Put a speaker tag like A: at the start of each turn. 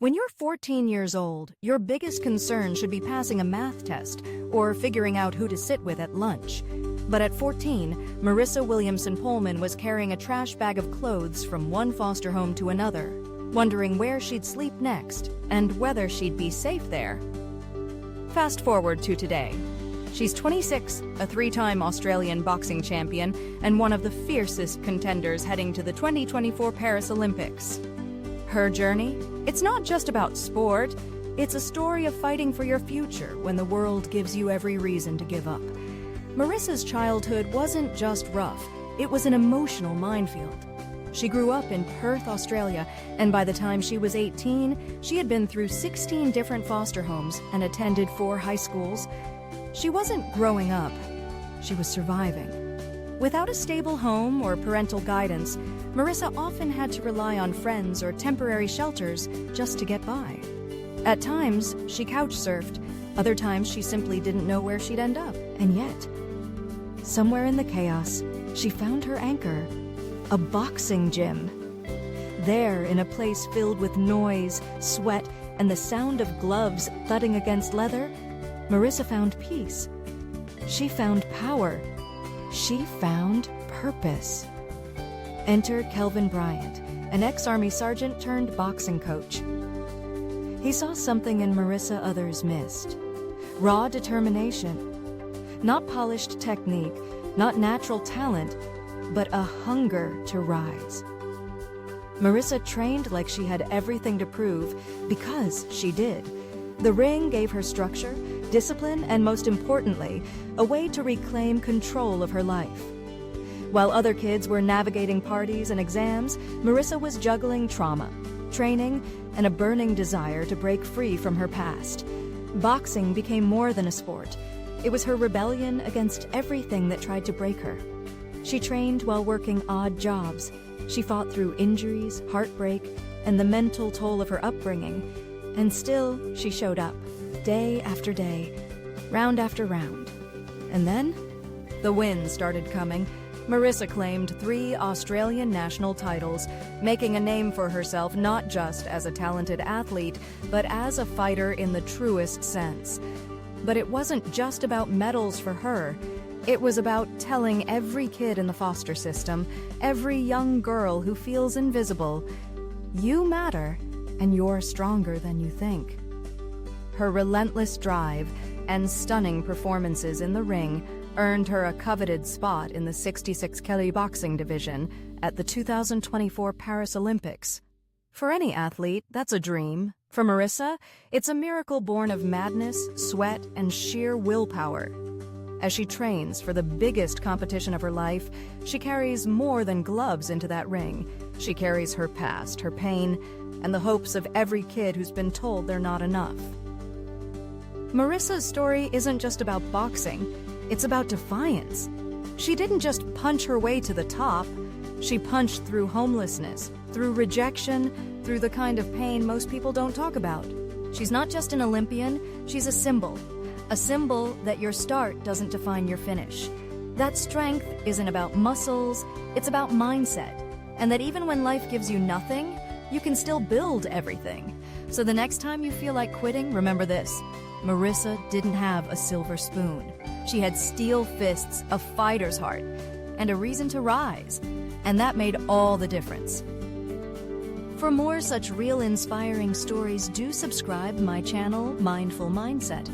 A: When you're 14 years old, your biggest concern should be passing a math test or figuring out who to sit with at lunch. But at 14, Marissa Williamson Pullman was carrying a trash bag of clothes from one foster home to another, wondering where she'd sleep next and whether she'd be safe there. Fast forward to today. She's 26, a three-time Australian boxing champion, and one of the fiercest contenders heading to the 2024 Paris Olympics. Her journey? It's not just about sport. It's a story of fighting for your future when the world gives you every reason to give up. Marissa's childhood wasn't just rough. It was an emotional minefield. She grew up in Perth, Australia, and by the time she was 18, she had been through 16 different foster homes and attended 4 high schools. She wasn't growing up. She was surviving. Without a stable home or parental guidance, Marissa often had to rely on friends or temporary shelters just to get by. At times, she couch surfed. Other times, she simply didn't know where she'd end up. And yet, somewhere in the chaos, she found her anchor, a boxing gym. There, in a place filled with noise, sweat, and the sound of gloves thudding against leather, Marissa found peace. She found power. She found purpose. Enter Kelvin Bryant, an ex-Army sergeant turned boxing coach. He saw something in Marissa others missed. Raw determination. Not polished technique, not natural talent, but a hunger to rise. Marissa trained like she had everything to prove because she did. The ring gave her structure, discipline, and most importantly, a way to reclaim control of her life. While other kids were navigating parties and exams, Marissa was juggling trauma, training, and a burning desire to break free from her past. Boxing became more than a sport. It was her rebellion against everything that tried to break her. She trained while working odd jobs. She fought through injuries, heartbreak, and the mental toll of her upbringing. And still, she showed up, day after day, round after round. And then, the wins started coming. Marissa claimed 3 Australian national titles, making a name for herself not just as a talented athlete, but as a fighter in the truest sense. But it wasn't just about medals for her. It was about telling every kid in the foster system, every young girl who feels invisible, you matter, and you're stronger than you think. Her relentless drive and stunning performances in the ring earned her a coveted spot in the 66 Kelly boxing division at the 2024 Paris Olympics. For any athlete, that's a dream. For Marissa, it's a miracle born of madness, sweat, and sheer willpower. As she trains for the biggest competition of her life, she carries more than gloves into that ring. She carries her past, her pain, and the hopes of every kid who's been told they're not enough. Marissa's story isn't just about boxing, it's about defiance. She didn't just punch her way to the top, she punched through homelessness, through rejection, through the kind of pain most people don't talk about. She's not just an Olympian, she's a symbol that your start doesn't define your finish. That strength isn't about muscles, it's about mindset, and that even when life gives you nothing, you can still build everything. So the next time you feel like quitting, remember this. Marissa didn't have a silver spoon. She had steel fists, a fighter's heart, and a reason to rise. And that made all the difference. For more such real inspiring stories, do subscribe my channel, Mindful Mindset.